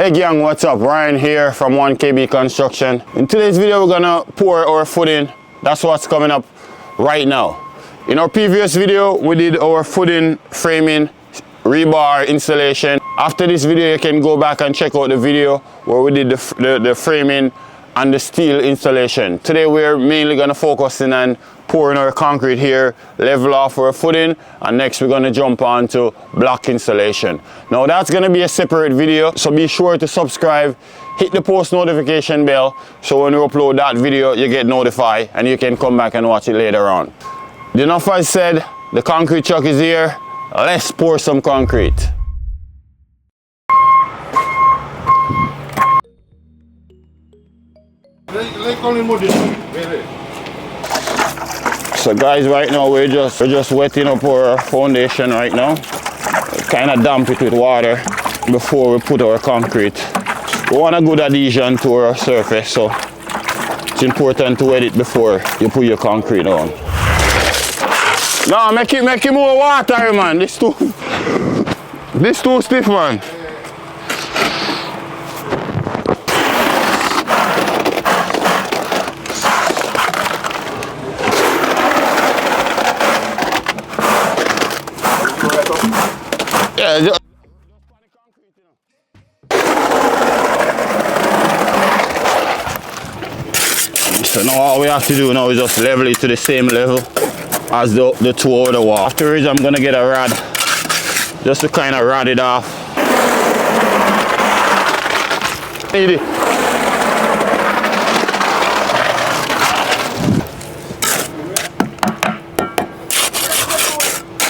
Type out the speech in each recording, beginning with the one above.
Hey gang, what's up? Ryan here from 1KB Construction. In today's video, we're gonna pour our footing. That's what's coming up right now. In our previous video, we did our footing framing, rebar installation. After this video, you can go back and check out the video where we did the framing and the steel installation. Today, we're mainly gonna focus in on pouring our concrete here, level off our footing, and next we're gonna jump on to block installation. Now that's gonna be a separate video, so be sure to subscribe, hit the post notification bell, so when we upload that video, you get notified and you can come back and watch it later on. Enough I said, the concrete truck is here, let's pour some concrete. So guys, right now we're just wetting up our foundation right now. Kind of damp it with water before we put our concrete. We want a good adhesion to our surface, so it's important to wet it before you put your concrete on. No, make it more water, man. This too stiff, man. Yeah, so now all we have to do now is just level it to the same level as the two over the wall. Afterwards, I'm gonna get a rod just to kind of rod it off.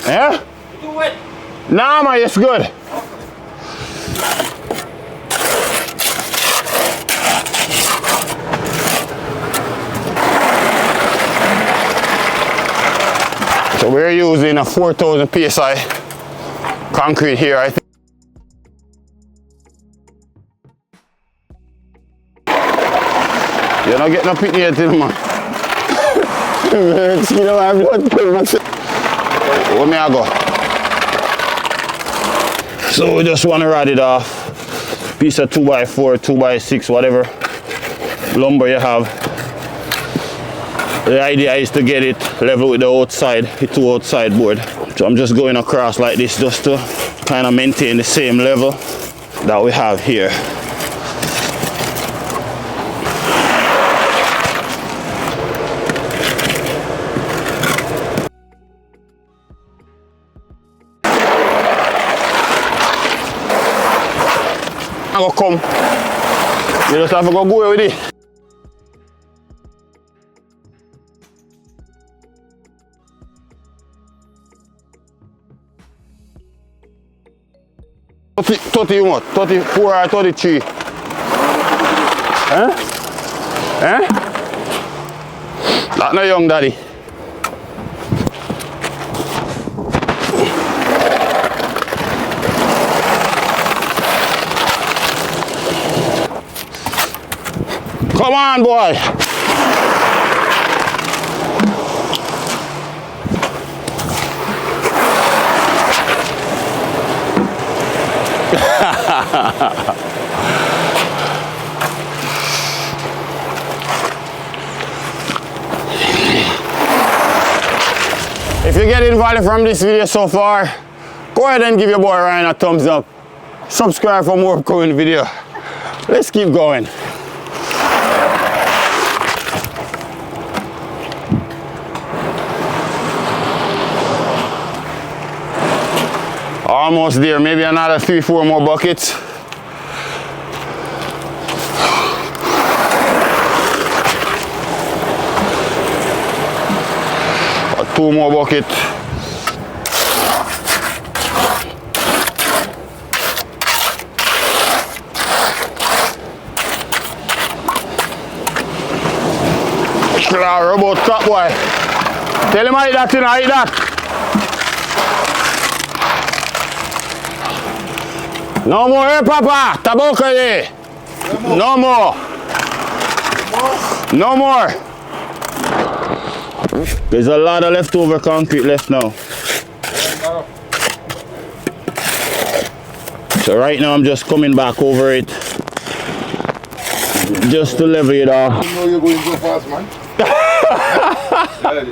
Yeah? Nah, man, it's good. So we're using a 4,000 PSI concrete here, I think. You're not getting a picnic yet, man. Where may I go? So we just want to rod it off. Piece of 2x4, 2x6, whatever lumber you have. The idea is to get it level with the outside, the two outside board. So I'm just going across like this just to kind of maintain the same level that we have here. I go come. You just have to go with it. What? 34 or 33? Eh? Eh? That's not young, daddy. Come on, boy. If you get value from this video so far, go ahead and give your boy Ryan a thumbs up. Subscribe for more upcoming video. Let's keep going. Almost there, maybe another 3-4 more buckets. Or 2 more buckets. Robot top boy. Tell him I eat that, I eat that. No more, eh, Papa? Taboka there. No more. No more. There's a lot of leftover concrete left now. So right now I'm just coming back over it, just to level it off. You know you're going so fast, man.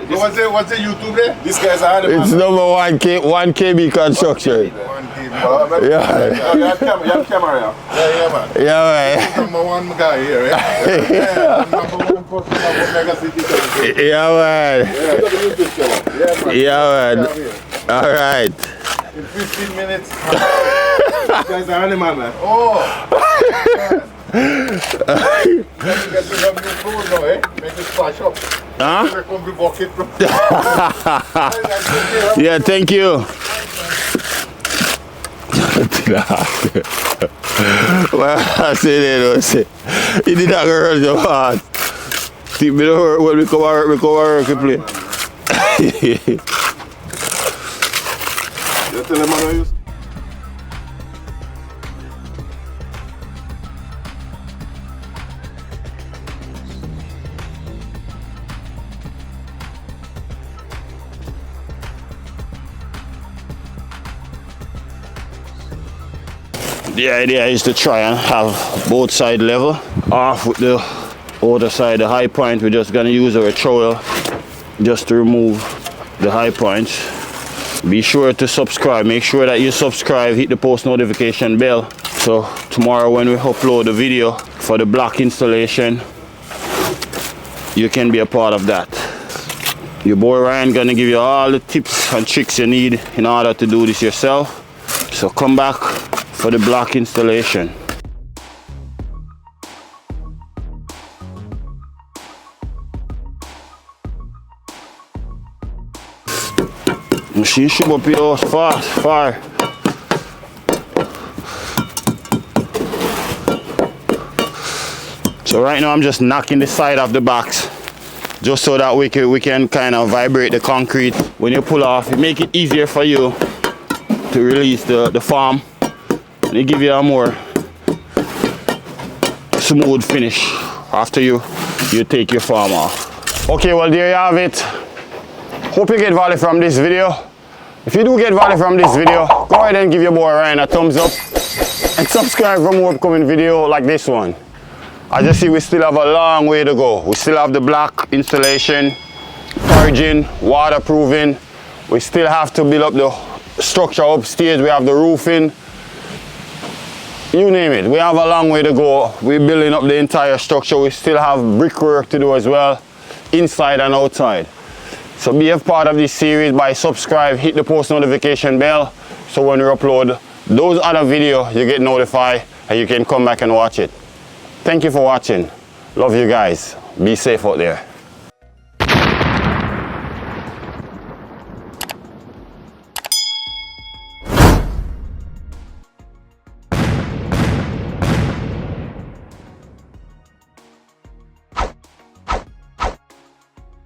What's the YouTube there? This guy's a handyman. It's number 1 KB construction. 1 KB. Yeah. You have camera, yeah, man. Yeah, man. Number 1 guy here, yeah. Number 1 person of Mega City. Yeah, man. Yeah, man. All right. In 15 minutes. This guy's a handyman, man. Oh. You get some new food now, eh? Make it splash up. Huh? Come to bucket. Yeah, thank you. Well, I say that, he did not hurt so hard. Think me don't hurt when we come work, play. You tell him I use. The idea is to try and have both sides level. Off with the other side, the high point, we're just gonna use our trowel just to remove the high points. Be sure to subscribe. Make sure that you subscribe, hit the post notification bell. So tomorrow when we upload the video for the block installation, you can be a part of that. Your boy Ryan gonna give you all the tips and tricks you need in order to do this yourself. So come back for the block installation. Machine should up your house fast, far. So right now I'm just knocking the side of the box just so that we can kind of vibrate the concrete. When you pull off, it make it easier for you to release the form, and it give you a more smooth finish after you take your form off. Okay, well there you have it. Hope you get value from this video. If you do get value from this video, go ahead and give your boy Ryan a thumbs up and subscribe for more upcoming video like this one. As you see, we still have a long way to go. We still have the block installation, purging, waterproofing. We still have to build up the structure upstairs. We have the roofing. You name it. We have a long way to go. We're building up the entire structure. We still have brickwork to do as well, inside and outside. So be a part of this series by subscribe, hit the post notification bell, so when we upload those other videos, you get notified and you can come back and watch it. Thank you for watching. Love you guys. Be safe out there.